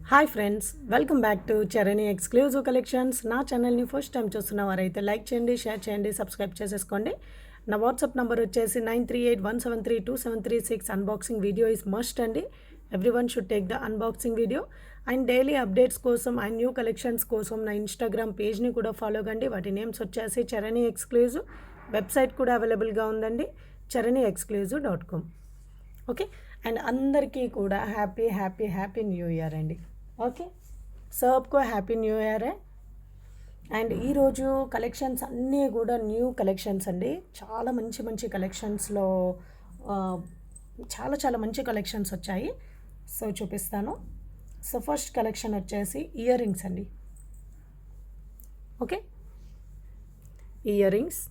Hi friends, welcome back to Charani exclusive collections. నా ఛానల్ని first time చూస్తున్న వారైతే లైక్ చేయండి, షేర్ చేయండి, సబ్స్క్రైబ్ చేసేసుకోండి. నా వాట్సాప్ నెంబర్ వచ్చేసి 9381732736. అన్బాక్సింగ్ వీడియో ఈజ్ మస్ట్ అండి. Everyone should take the unboxing video. And daily updates కోసం అండ్ న్యూ కలెక్షన్స్ కోసం నా ఇన్స్టాగ్రామ్ పేజ్ని కూడా ఫాలో కండి. వాటి నేమ్స్ వచ్చేసి చరణి ఎక్స్క్లూజివ్. వెబ్సైట్ కూడా అవైలబుల్గా ఉందండి, charaniexclusive.com. ఓకే, అండ్ అందరికీ కూడా happy happy happy new year అండి. ఓకే, సబ్కో హ్యాపీ న్యూ ఇయర్. అండ్ ఈరోజు కలెక్షన్స్ అన్నీ కూడా న్యూ కలెక్షన్స్ అండి. చాలా మంచి మంచి కలెక్షన్స్లో చాలా చాలా మంచి కలెక్షన్స్ వచ్చాయి. సో చూపిస్తాను. సో ఫస్ట్ కలెక్షన్ వచ్చేసి ఇయర్ రింగ్స్ అండి. Okay, earrings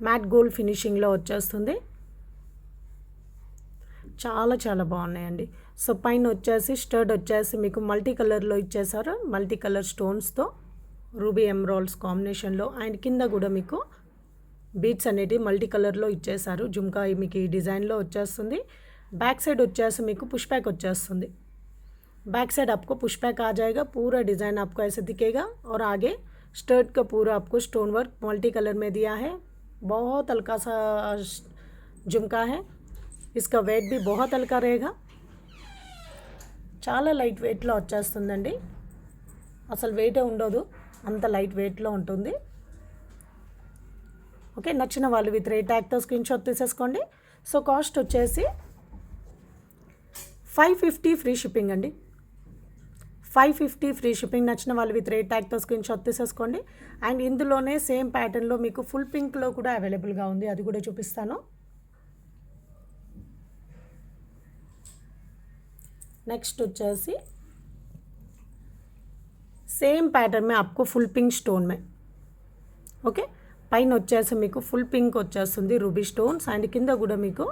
matte gold ఫినిషింగ్లో వచ్చేస్తుంది. చాలా చాలా బాగున్నాయండి. సో పైన వచ్చేసి స్టడ్ వచ్చేసి మీకు మల్టీ కలర్లో ఇచ్చేసారు, మల్టీ కలర్ స్టోన్స్తో రూబీ ఎమరాల్డ్స్ కాంబినేషన్లో. అండ్ కింద కూడా మీకు బీట్స్ అనేటివి మల్టీ కలర్లో ఇచ్చేసారు. జుమ్కా మీకు ఈ డిజైన్లో వచ్చేస్తుంది. बैक साइड వచ్చేసి మీకు పుష్ బ్యాక్ వచ్చేస్తుంది. बैक साइड आपको पुश बैक आ जाएगा. पूरा डिज़ाइन आपको ऐसे दिखेगा और आगे स्टर्ट का पूरा आपको स्टोन वर्क मल्टी कलर में दिया है. बहुत हल्का सा झुमका है. इसका वेट भी बहुत हल्का रहेगा. చాలా లైట్ వెయిట్లో వచ్చేస్తుందండి. అసలు వెయిటే ఉండదు, అంత లైట్ వెయిట్లో ఉంటుంది. ఓకే, నచ్చిన వాళ్ళు విత్ రేట్ ట్యాగ్తో స్క్రీన్ షాట్ తీసేసుకోండి. సో కాస్ట్ వచ్చేసి 550 ఫ్రీ షిప్పింగ్ అండి. 550 ఫ్రీ షిప్పింగ్. నచ్చిన వాళ్ళు విత్ రేట్ ట్యాగ్తో స్క్రీన్ షాట్ తీసేసుకోండి. అండ్ ఇందులోనే సేమ్ ప్యాటర్న్లో మీకు ఫుల్ పింక్లో కూడా అవైలబుల్గా ఉంది, అది కూడా చూపిస్తాను. नेक्स्ट వచ్చేసి సేమ్ ప్యాటర్న్ में आपको फुल पिंक स्टोन में. ఓకే, పైన వచ్చేసి మీకు ఫుల్ పింక్ వచ్చేస్తుంది రూబీ స్టోన్స్. అండ్ కింద కూడా మీకు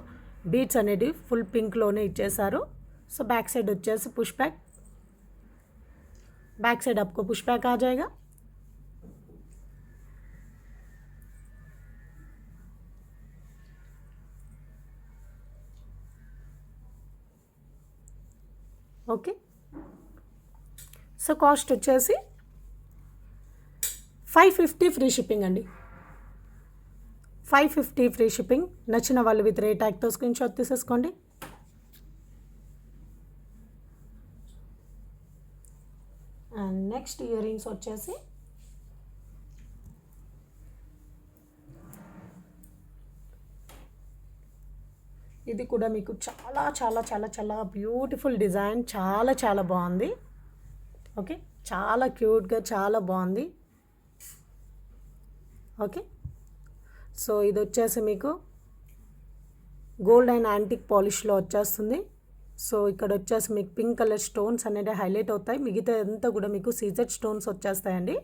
బీట్స్ అనేది ఫుల్ పింక్లోనే ఇచ్చేసారు. సో बैक साइड వచ్చేసి पुश बैक. बैक साइड आपको पुश बैक आ जाएगा. ఓకే, సో కాస్ట్ వచ్చేసి 550 ఫ్రీ షిప్పింగ్ అండి. 550 ఫ్రీ షిప్పింగ్. నచ్చిన వాళ్ళు విత్ రేట్ ట్యాగ్తో స్క్రీన్ షాట్ తీసేసుకోండి. అండ్ నెక్స్ట్ ఇయర్ రింగ్స్ వచ్చేసి ఇది కూడా మీకు చాలా చాలా చాలా చాలా బ్యూటిఫుల్ డిజైన్, చాలా చాలా బాగుంది. ఓకే, చాలా క్యూట్గా చాలా బాగుంది. ఓకే, సో ఇది వచ్చేసి మీకు గోల్డ్ అండ్ యాంటిక్ పాలిష్లో వచ్చేస్తుంది. సో ఇక్కడ వచ్చేసి మీకు పింక్ కలర్ స్టోన్స్ అనేది హైలైట్ అవుతాయి. మిగతా అంతా కూడా మీకు సీజెడ్ స్టోన్స్ వచ్చేస్తాయండి.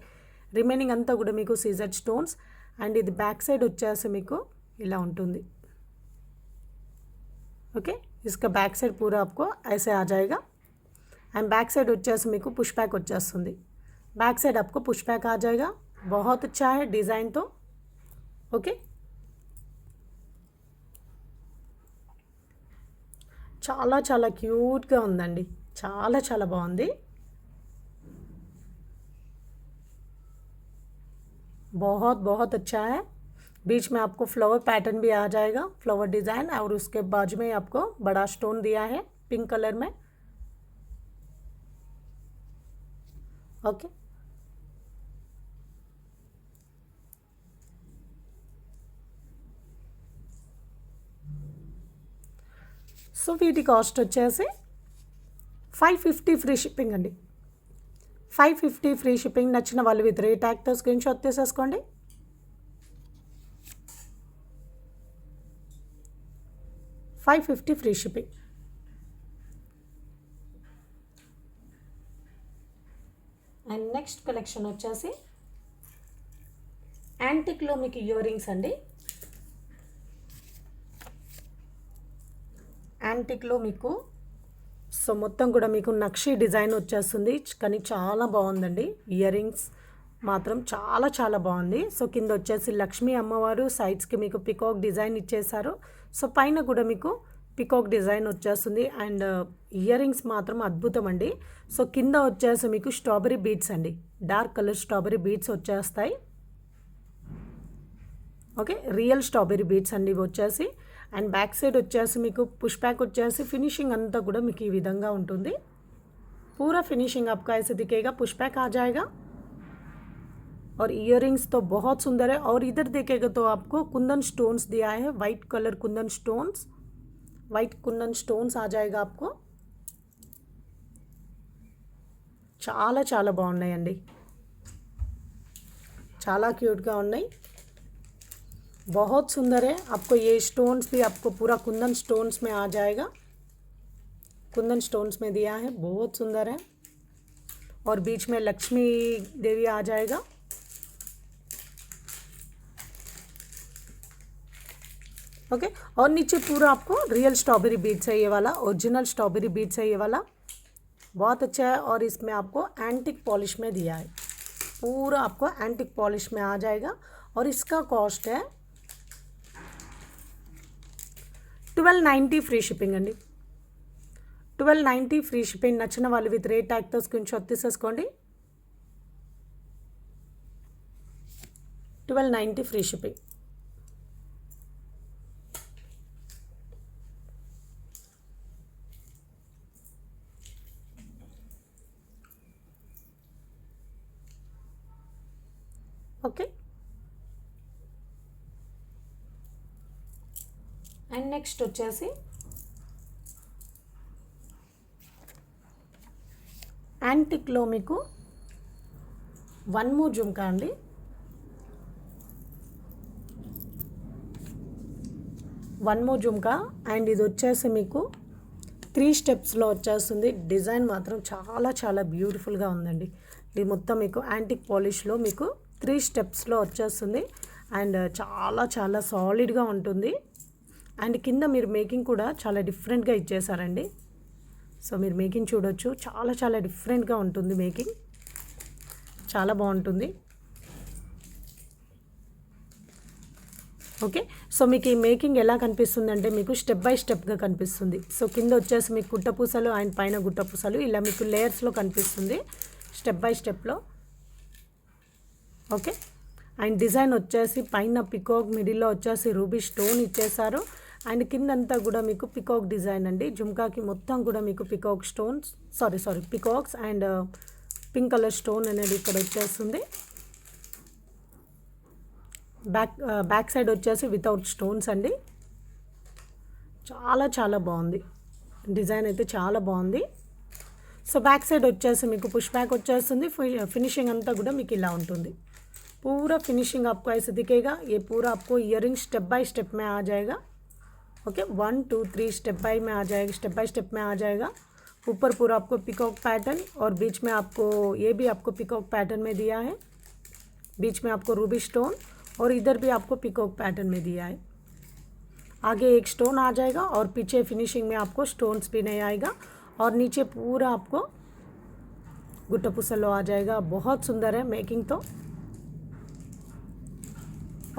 రిమైనింగ్ అంతా కూడా మీకు సీజెడ్ స్టోన్స్. అండ్ ఇది బ్యాక్ సైడ్ వచ్చేసి మీకు ఇలా ఉంటుంది. ओके, इसका बैक साइड पूरा आपको ऐसे आ जाएगा. एंड बैक साइड వచ్చేసి మీకు పుష్ బ్యాక్ వచ్చేస్తుంది. बैक साइड आपको पुश बैक आ जाएगा. बहुत अच्छा है डिज़ाइन तो. ओके, చాలా చాలా క్యూట్గా ఉందండి. చాలా చాలా బాగుంది. बहुत बहुत अच्छा है. बीच में आपको फ्लावर पैटर्न भी आ जाएगा, फ्लावर डिज़ाइन. और उसके बाजू में आपको बड़ा स्टोन दिया है पिंक कलर में. ओके, సో వీటి కాస్ట్ వచ్చేసి 550 ఫ్రీ షిప్పింగ్ అండి. 550 ఫ్రీ షిప్పింగ్. నచ్చిన వాళ్ళు విత్ రేట్ ట్యాగ్తో స్క్రీన్ షాట్ తీసేసుకోండి. 550 free shipping. And next collection వచ్చేసి యాంటిక్లో మీకు ఇయర్ రింగ్స్ అండి. యాంటిక్లో మీకు సో మొత్తం కూడా మీకు నక్షి డిజైన్ వచ్చేస్తుంది, కానీ చాలా బాగుందండి. ఇయర్ రింగ్స్ మాత్రం చాలా చాలా బాగుంది. సో కింద వచ్చేసి లక్ష్మీ అమ్మవారు, సైడ్స్కి మీకు పికాక్ డిజైన్ ఇచ్చేసారు. సో పైన కూడా మీకు పికాక్ డిజైన్ వచ్చేస్తుంది. అండ్ ఇయర్ రింగ్స్ మాత్రం అద్భుతం అండి. సో కింద వచ్చేసి మీకు స్ట్రాబెరీ బీడ్స్ అండి, డార్క్ కలర్ స్ట్రాబెరీ బీడ్స్ వచ్చేస్తాయి. ఓకే, రియల్ స్ట్రాబెరీ బీడ్స్ అండి ఇవి వచ్చేసి. అండ్ బ్యాక్ సైడ్ వచ్చేసి మీకు పుష్ బ్యాక్ వచ్చేసి ఫినిషింగ్ అంతా కూడా మీకు ఈ విధంగా ఉంటుంది. पूरा फिनिशिंग आपका ऐसे दिखेगा, पुश बैक आ जाएगा और इयररिंग्स तो बहुत सुंदर है. और इधर देखेगा तो आपको कुंदन स्टोन्स दिया है, white colour kundan stones, white kundan stones आ जाएगा आपको. చాలా చాలా బాగున్నాయండి, చాలా క్యూట్గా ఉన్నాయి, बहुत सुंदर है. आपको ये स्टोन्स भी आपको पूरा कुंदन स्टोन्स में आ जाएगा, कुंदन स्टोन्स में दिया है, बहुत सुंदर है. और बीच में लक्ष्मी देवी आ जाएगा. ओके, और नीचे पूरा आपको रियल स्ट्रॉबेरी बीड्स है, ये वाला ओरिजिनल स्ट्रॉबेरी बीड्स है ये वाला, बहुत अच्छा है. और इसमें आपको एंटिक पॉलिश में दिया है, पूरा आपको एंटिक पॉलिश में आ जाएगा. और इसका कॉस्ट है 1290 ఫ్రీ షిప్పింగ్ అండి. 1290 ఫ్రీ షిప్పింగ్. నచ్చిన వాళ్ళు విత్ రేట్ ట్యాగ్తో స్క్రీన్ షాట్ తీసేసుకోండి. 1290 free shipping. Okay, and next వచ్చేసి యాంటిక్లో మీకు వన్ మోర్ జుమ్కా అండి. వన్ మోర్ జుమ్కా అండ్ ఇది వచ్చేసి మీకు 3 స్టెప్స్లో వచ్చేస్తుంది. డిజైన్ మాత్రం చాలా చాలా బ్యూటిఫుల్గా ఉందండి. ఇది మొత్తం మీకు యాంటిక్ పాలిష్లో మీకు 3 స్టెప్స్లో వచ్చేస్తుంది. అండ్ చాలా చాలా సాలిడ్గా ఉంటుంది. అండ్ కింద మీరు మేకింగ్ కూడా చాలా డిఫరెంట్గా ఇచ్చేసారండి. సో మీరు మేకింగ్ చూడొచ్చు, చాలా చాలా డిఫరెంట్గా ఉంటుంది మేకింగ్, చాలా బాగుంటుంది. ఓకే, సో మీకు ఈ మేకింగ్ ఎలా కనిపిస్తుంది అంటే మీకు స్టెప్ బై స్టెప్గా కనిపిస్తుంది. సో కింద వచ్చేసి మీకు గుట్టపూసలు అండ్ పైన గుట్టపూసలు ఇలా మీకు లేయర్స్లో కనిపిస్తుంది స్టెప్ బై స్టెప్లో. ఓకే, అండ్ డిజైన్ వచ్చేసి పైన పికాక్, మిడిల్లో వచ్చేసి రూబీ స్టోన్ ఇచ్చేసారు. అండ్ కిందంతా కూడా మీకు పికాక్ డిజైన్ అండి. జుమ్కాకి మొత్తం కూడా మీకు peacock stones, sorry peacocks and pink colour stone అనేది ఇక్కడ వచ్చేస్తుంది. బ్యాక్ సైడ్ వచ్చేసి వితౌట్ స్టోన్స్ అండి. చాలా చాలా బాగుంది, డిజైన్ అయితే చాలా బాగుంది. సో బ్యాక్ సైడ్ వచ్చేసి మీకు పుష్ బ్యాక్ వచ్చేస్తుంది. ఫినిషింగ్ అంతా కూడా మీకు ఇలా ఉంటుంది. पूरा फिनिशिंग आपको ऐसे दिखेगा. ये पूरा आपको इयररिंग स्टेप बाय स्टेप में आ जाएगा. ओके, 1 2 3 स्टेप बाय में आ जाएगा, स्टेप बाय स्टेप में आ जाएगा. ऊपर पूरा आपको पिकॉक पैटर्न और बीच में आपको ये भी आपको पिकॉक पैटर्न में दिया है. बीच में आपको रूबी स्टोन और इधर भी आपको पिकॉक पैटर्न में दिया है. आगे एक स्टोन आ जाएगा और पीछे फिनिशिंग में आपको स्टोन्स भी नहीं आएगा. और नीचे पूरा आपको गुट्टा पुसलो आ जाएगा. बहुत सुंदर है मेकिंग तो.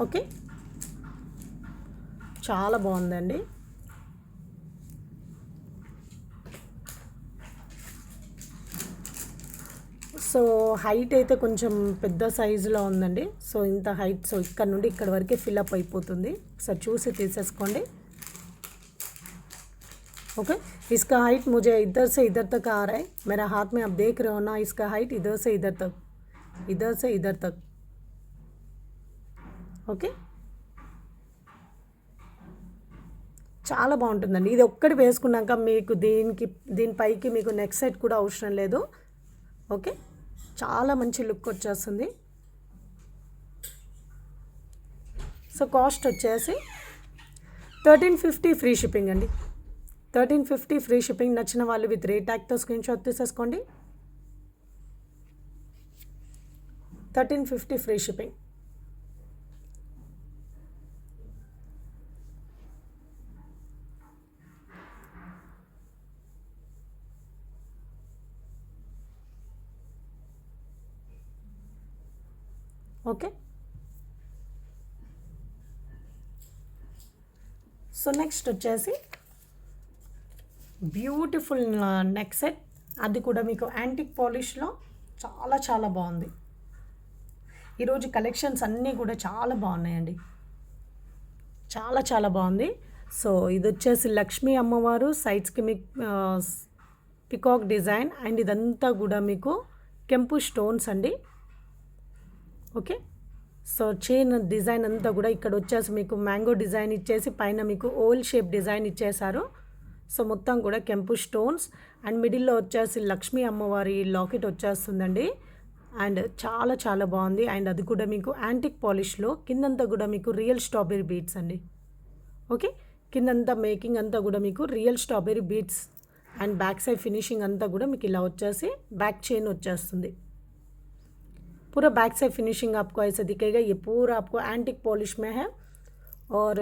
ఓకే, చాలా బాగుందండి. సో హైట్ అయితే కొంచెం పెద్ద సైజులో ఉందండి. సో ఇంత హైట్, సో ఇక్కడ నుండి ఇక్కడ వరకే ఫిల్అప్ అయిపోతుంది. ఒకసారి చూసి తీసేసుకోండి. ओके, इसका हाइट मुझे इधर से इधर तक आ रहा है. मेरा हाथ में आप देख रहे हो ना, इसका हाइट इधर से इधर तक, इधर से इधर तक. ఓకే, చాలా బాగుంటుందండి. ఇది ఒక్కటి వేసుకున్నాక మీకు దీనిపైకి మీకు నెక్ సెట్ కూడా అవసరం లేదు. ఓకే, చాలా మంచి లుక్ వచ్చేస్తుంది. సో కాస్ట్ వచ్చేసి 1350 ఫ్రీ షిప్పింగ్ అండి. 1350 ఫ్రీ షిప్పింగ్. నచ్చిన వాళ్ళు విత్ రేట్ ట్యాగ్తో స్క్రీన్ షాట్ తీసేసుకోండి. 1350 free shipping. Okay, so next వచ్చేసి బ్యూటిఫుల్ నెక్ సెట్, అది కూడా మీకు యాంటిక్ పాలిష్లో చాలా చాలా బాగుంది. ఈరోజు కలెక్షన్స్ అన్నీ కూడా చాలా బాగున్నాయండి, చాలా చాలా బాగుంది. సో ఇది వచ్చేసి లక్ష్మీ అమ్మవారు సైడ్స్కి మీకు పికాక్ డిజైన్, అండ్ ఇదంతా కూడా మీకు కెంపు స్టోన్స్ అండి. ఓకే, సో చైన్ డిజైన్ అంతా కూడా ఇక్కడ వచ్చేసి మీకు మ్యాంగో డిజైన్ ఇచ్చేసి పైన మీకు ఓవల్ షేప్ డిజైన్ ఇచ్చేసారు. సో మొత్తం కూడా కెంపు స్టోన్స్, అండ్ మిడిల్లో వచ్చేసి లక్ష్మీ అమ్మవారి లాకెట్ వచ్చేస్తుందండి. అండ్ చాలా చాలా బాగుంది. అండ్ అది కూడా మీకు యాంటిక్ పాలిష్లో, కిందంతా కూడా మీకు రియల్ స్ట్రాబెరీ బీడ్స్ అండి. ఓకే, కిందంతా మేకింగ్ అంతా కూడా మీకు real strawberry beads, and back side finishing అంతా కూడా మీకు ఇలా వచ్చేసి बैक चेन వచ్చేస్తుంది. पूरा बैक साइड फिनिशिंग आपको ऐसा दिखेगा. ये पूरा आपको एंटिक पॉलिश में है. और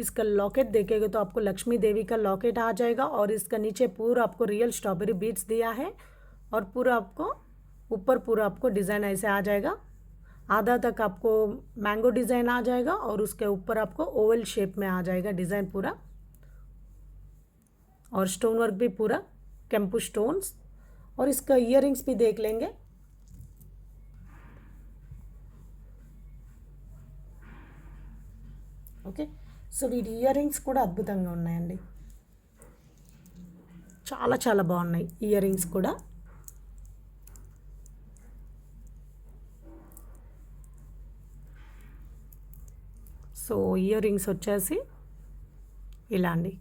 इसका लॉकेट देखेगा तो आपको लक्ष्मी देवी का लॉकेट आ जाएगा, और इसका नीचे पूरा आपको रियल स्ट्रॉबेरी बीड्स दिया है, और पूरा आपको ऊपर पूरा आपको डिज़ाइन ऐसे आ जाएगा. आधा तक आपको मैंगो डिज़ाइन आ जाएगा, और उसके ऊपर आपको ओवल शेप में आ जाएगा डिज़ाइन पूरा, और स्टोन वर्क भी पूरा केम्पू स्टोन्स. और इसका इयररिंग्स भी देख लेंगे. ఓకే, సో వీటి ఇయర్ రింగ్స్ కూడా అద్భుతంగా ఉన్నాయండి, చాలా చాలా బాగున్నాయి ఇయర్ రింగ్స్ కూడా. సో ఇయర్ రింగ్స్ వచ్చేసి ఇలా అండి,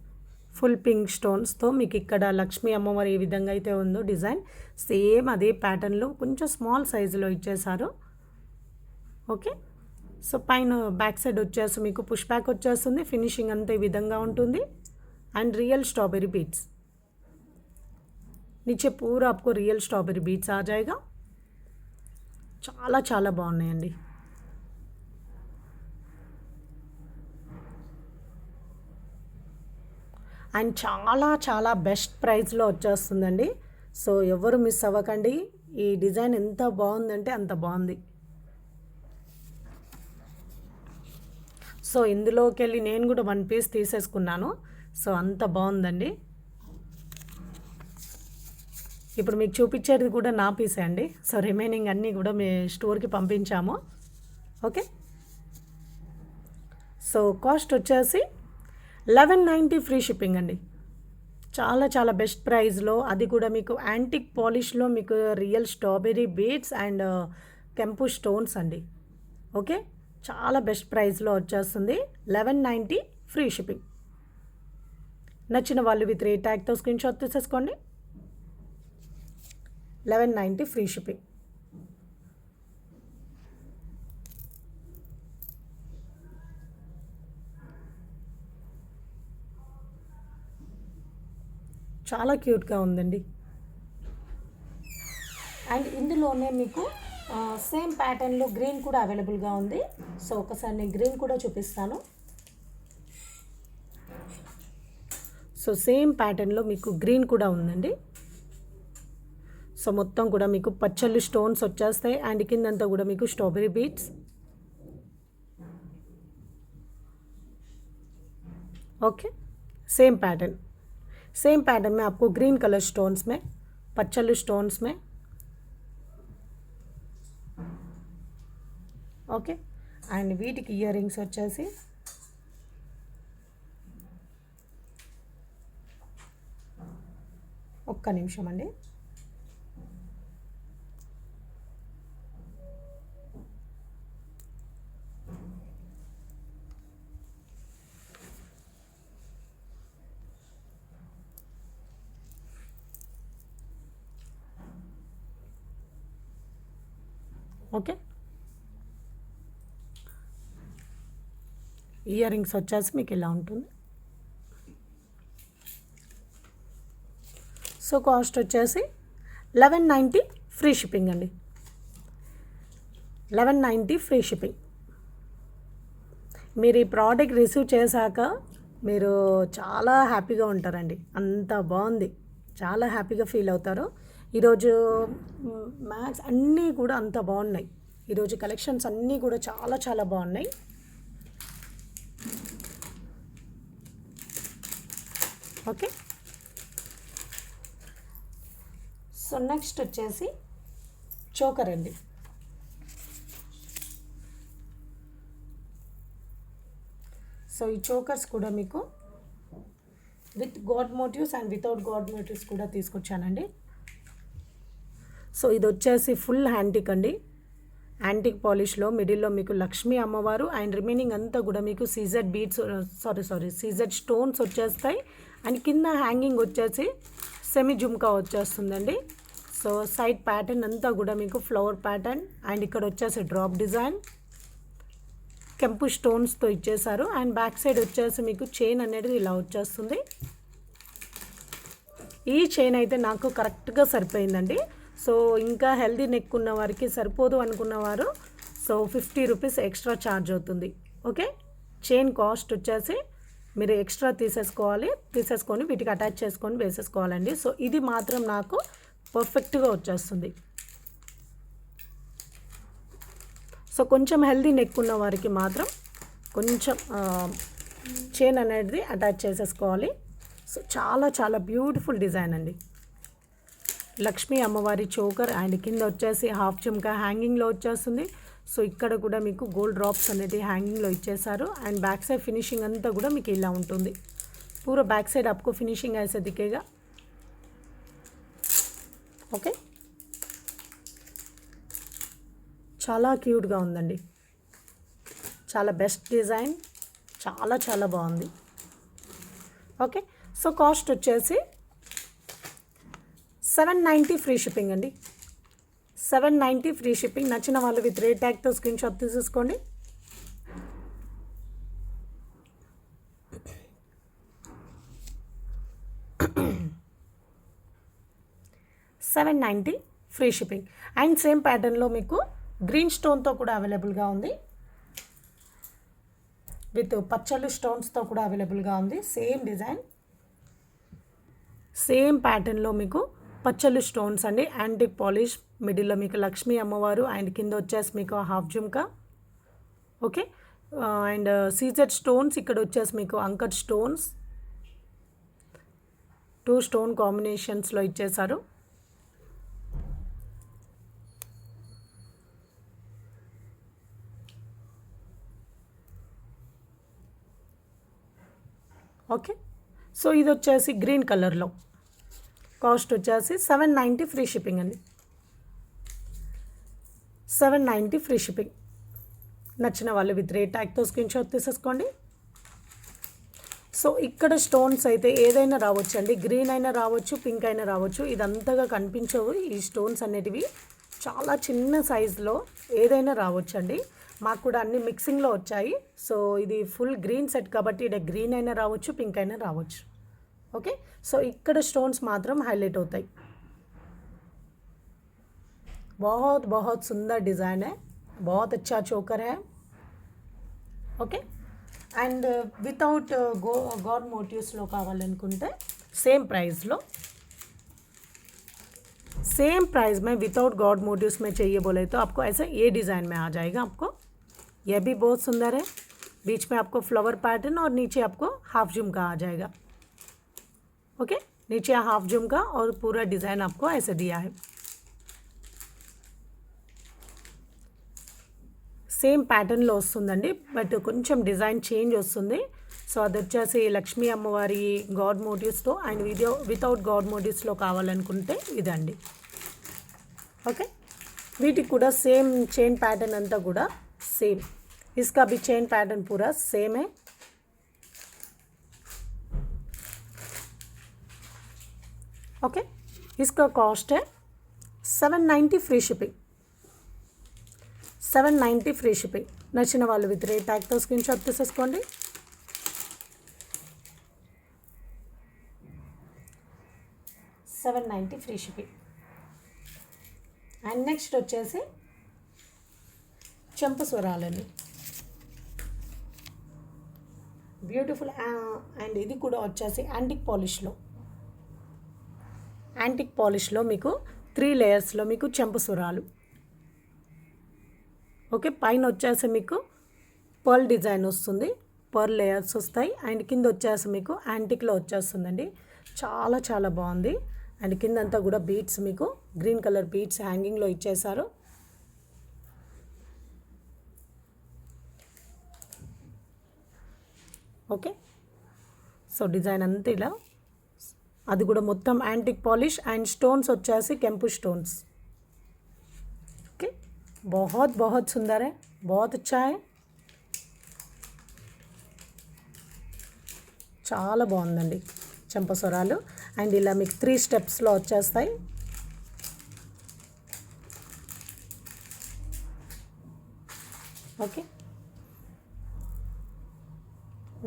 ఫుల్ పింక్ స్టోన్స్తో మీకు ఇక్కడ లక్ష్మీ అమ్మవారు ఏ విధంగా అయితే ఉందో డిజైన్, సేమ్ అదే ప్యాటర్న్లో కొంచెం స్మాల్ సైజులో ఇచ్చేసారు. ఓకే, సో పైన బ్యాక్ సైడ్ వచ్చేసి మీకు పుష్ బ్యాక్ వచ్చేస్తుంది. ఫినిషింగ్ అంతా ఈ విధంగా ఉంటుంది. అండ్ రియల్ స్ట్రాబెరీ बीट्स, नीचे पूरा आपको रियल स्ट्रॉबेरी बीट्स आ जाएगा. చాలా చాలా బాగున్నాయండి. అండ్ చాలా చాలా బెస్ట్ ప్రైస్లో వచ్చేస్తుందండి. సో ఎవరు మిస్ అవ్వకండి. ఈ డిజైన్ ఎంత బాగుందంటే అంత బాగుంది. సో ఇందులోకి వెళ్ళి నేను కూడా 1 పీస్ తీసేసుకున్నాను. సో అంత బాగుందండి. ఇప్పుడు మీకు చూపించేది కూడా నా పీసే అండి. సో రిమైనింగ్ అన్నీ కూడా మీ స్టోర్కి పంపించాము. ఓకే, సో కాస్ట్ వచ్చేసి 1190 ఫ్రీ షిప్పింగ్ అండి. చాలా చాలా బెస్ట్ ప్రైస్లో, అది కూడా మీకు యాంటిక్ పాలిష్లో మీకు రియల్ స్ట్రాబెరీ బీడ్స్ అండ్ కెంపు స్టోన్స్ అండి. ఓకే, చాలా బెస్ట్ ప్రైస్లో వచ్చేస్తుంది. 1190 ఫ్రీ షిప్పింగ్. నచ్చిన వాళ్ళు విత్ రేట్ ట్యాగ్తో స్క్రీన్ షాట్ తీసేసుకోండి. 1190 ఫ్రీ షిప్పింగ్. చాలా క్యూట్గా ఉందండి. అండ్ ఇందులోనే మీకు సేమ్ ప్యాటర్న్లో గ్రీన్ కూడా అవైలబుల్గా ఉంది. సో ఒకసారి నేను గ్రీన్ కూడా చూపిస్తాను. సో సేమ్ ప్యాటర్న్లో మీకు గ్రీన్ కూడా ఉందండి. సో మొత్తం కూడా మీకు పచ్చళ్ళు స్టోన్స్ వచ్చేస్తాయి. అండ్ కిందంతా కూడా మీకు strawberry beads. Okay, same pattern में आपको ग्रीन कलर स्टोन्स में, पच्चल्लू स्टोन्स में. ఓకే, అండ్ వీటికి ఇయర్ రింగ్స్ వచ్చేసి ఒక్క నిమిషం అండి. ఓకే, ఇయర్ రింగ్స్ వచ్చేసి మీకు ఇలా ఉంటుంది. సో కాస్ట్ వచ్చేసి 1190 ఫ్రీ షిప్పింగ్ అండి. 1190 ఫ్రీ షిప్పింగ్. మీరు ఈ ప్రోడక్ట్ రిసీవ్ చేశాక మీరు చాలా హ్యాపీగా ఉంటారండి. అంత బాగుంది, చాలా హ్యాపీగా ఫీల్ అవుతారు. ఈరోజు మ్యాక్స్ అన్నీ కూడా అంత బాగున్నాయి. ఈరోజు కలెక్షన్స్ అన్నీ కూడా చాలా చాలా బాగున్నాయి. ఓకే, సో నెక్స్ట్ వచ్చేసి చోకర్ అండి. సో ఈ చోకర్స్ కూడా మీకు with god motives and without god motives కూడా తీసుకొచ్చానండి. సో ఇది వచ్చేసి ఫుల్ యాంటిక్ అండి. యాంటిక్ పాలిష్లో మిడిల్లో మీకు లక్ష్మీ అమ్మవారు అండ్ రిమైనింగ్ అంతా కూడా మీకు సీజెడ్ బీడ్స్ సీజెడ్ స్టోన్స్ వచ్చేస్తాయి. అండ్ కింద హ్యాంగింగ్ వచ్చేసి సెమీ జుమ్కా వచ్చేస్తుందండి. సో సైడ్ ప్యాటర్న్ అంతా కూడా మీకు ఫ్లవర్ ప్యాటర్న్ అండ్ ఇక్కడ వచ్చేసి డ్రాప్ డిజైన్ కెంపు స్టోన్స్తో ఇచ్చేసారు. అండ్ బ్యాక్ సైడ్ వచ్చేసి మీకు చైన్ అనేది ఇలా వచ్చేస్తుంది. ఈ చైన్ అయితే నాకు కరెక్ట్గా సరిపోయిందండి. సో ఇంకా హెల్దీ నెక్ ఉన్న వారికి సరిపోదు అనుకున్నవారు సో 50 రూపీస్ ఎక్స్ట్రా ఛార్జ్ అవుతుంది. ఓకే, చైన్ కాస్ట్ వచ్చేసి మీరు ఎక్స్ట్రా తీసేసుకొని వీటికి అటాచ్ చేసుకొని వేసేసుకోవాలండి. సో ఇది మాత్రం నాకు పర్ఫెక్ట్గా వచ్చేస్తుంది. సో కొంచెం హెల్దీ నెక్ ఉన్న వారికి మాత్రం కొంచెం చైన్ అనేది అటాచ్ చేసేసుకోవాలి. సో చాలా చాలా బ్యూటిఫుల్ డిజైన్ అండి. లక్ష్మీ అమ్మవారి చోకర్ అండ్ కింద వచ్చేసి హాఫ్ జుమ్కా హ్యాంగింగ్లో వచ్చేస్తుంది. సో ఇక్కడ కూడా మీకు గోల్డ్ డ్రాప్స్ అనేది హ్యాంగింగ్లో ఇచ్చేసారు. అండ్ బ్యాక్ సైడ్ ఫినిషింగ్ అంతా కూడా మీకు ఇలా ఉంటుంది. పూరా బ్యాక్ సైడ్ आपको फिनिशिंग ऐसे दिखेगा. ఓకే, చాలా క్యూట్గా ఉందండి. చాలా బెస్ట్ డిజైన్, చాలా చాలా బాగుంది. ఓకే, సో కాస్ట్ వచ్చేసి 790 ఫ్రీ షిప్పింగ్ అండి. 790 ఫ్రీ షిప్పింగ్. నచ్చిన వాళ్ళు విత్ రేట్ ట్యాగ్తో స్క్రీన్ షాట్ తీసేసుకోండి. $790 ఫ్రీ షిప్పింగ్. అండ్ సేమ్ ప్యాటర్న్లో మీకు గ్రీన్ స్టోన్తో కూడా అవైలబుల్గా ఉంది, విత్ పచ్చళ్ళు స్టోన్స్తో కూడా అవైలబుల్గా ఉంది. సేమ్ డిజైన్ సేమ్ ప్యాటర్న్లో మీకు పచ్చళ్ళు స్టోన్స్ అండి. యాంటిక్ పాలిష్ మిడిల్లో మీకు లక్ష్మీ అమ్మవారు అండ్ కింద వచ్చేసి మీకు half jhumka. Okay, and CZ stones ఇక్కడ వచ్చేసి మీకు అంకట్ స్టోన్స్ 2 స్టోన్ కాంబినేషన్స్లో ఇచ్చేసారు. ఓకే, సో ఇది వచ్చేసి గ్రీన్ కలర్లో కాస్ట్ వచ్చేసి 790 ఫ్రీ షిప్పింగ్ అండి. 790 ఫ్రీ షిప్పింగ్. నచ్చిన వాళ్ళు విత్ రేట్ ట్యాగ్తో స్క్రీన్ షాట్ తీసేసుకోండి. సో ఇక్కడ స్టోన్స్ అయితే ఏదైనా రావచ్చు అండి. గ్రీన్ అయినా రావచ్చు, పింక్ అయినా రావచ్చు. ఇది అంతగా కనిపించవు ఈ స్టోన్స్ అనేటివి. చాలా చిన్న సైజులో ఏదైనా రావచ్చు అండి. మాకు కూడా అన్ని మిక్సింగ్లో వచ్చాయి. సో ఇది ఫుల్ గ్రీన్ సెట్ కాబట్టి ఇక్కడ గ్రీన్ అయినా రావచ్చు, పింక్ అయినా రావచ్చు. ఓకే, సో ఇక్కడ స్టోన్స్ మాత్రం హైలైట్ అవుతాయి. बहुत बहुत सुंदर डिज़ाइन है, बहुत अच्छा चोकर है. ఓకే, అండ్ వితౌట్ గాడ్ మోటివ్స్లో కావాలనుకుంటే సేమ్ प्राइस में विदाउट गॉड मोटिव्स में चाहिए बोले तो आपको ऐसा ये डिज़ाइन में आ जाएगा. आपको यह भी बहुत सुंदर है. बीच में आपको फ्लावर पैटर्न और नीचे आपको हाफ झुमका आ जाएगा. ओके, नीचे हाफ झुमका और पूरा डिज़ाइन आपको ऐसे दिया है. సేమ్ ప్యాటర్న్లో వస్తుందండి, బట్ కొంచెం డిజైన్ చేంజ్ వస్తుంది. సో అది వచ్చేసి లక్ష్మీ అమ్మవారి గాడ్ మోటివ్స్తో అండ్ వితౌట్ గాడ్ మోటివ్స్లో కావాలనుకుంటే ఇదండి. ఓకే, వీటికి కూడా సేమ్ చైన్ ప్యాటర్న్ అంతా కూడా సేమ్. इसका भी चेन पैटर्न पूरा सेम है. ओके, इसका कॉस्ट है 790 फ्री शिपिंग. 790 free shipping. నచ్చిన వాళ్ళు విత్ రేట్ ట్యాగ్తో స్క్రీన్ షాట్ తీసేసుకోండి. $790 ఫ్రీ షిప్పింగ్. అండ్ నెక్స్ట్ వచ్చేసి చెంపు స్వరాలండి. బ్యూటిఫుల్. అండ్ ఇది కూడా వచ్చేసి యాంటిక్ పాలిష్లో మీకు 3 లేయర్స్లో మీకు చెంపు స్వరాలు. ఓకే, పైన వచ్చేసి మీకు పర్ల్ డిజైన్ వస్తుంది, పర్ల్ లేయర్స్ వస్తాయి. అండ్ కింద వచ్చేసి మీకు యాంటిక్లో వచ్చేస్తుందండి. చాలా చాలా బాగుంది. అండ్ కిందంతా కూడా బీడ్స్ మీకు గ్రీన్ కలర్ బీడ్స్ హ్యాంగింగ్లో ఇచ్చేసారు. ఓకే, సో డిజైన్ అంతా ఇలా, అది కూడా మొత్తం యాంటిక్ పాలిష్ అండ్ స్టోన్స్ వచ్చేసి కెంపు స్టోన్స్. ఓకే, बहुत बहुत सुंदर है, बहुत अच्छा है, చాలా బాగుందండి చెంపస్వరాలు. అండ్ ఇలా మీకు 3 స్టెప్స్లో వచ్చేస్తాయి. ఓకే,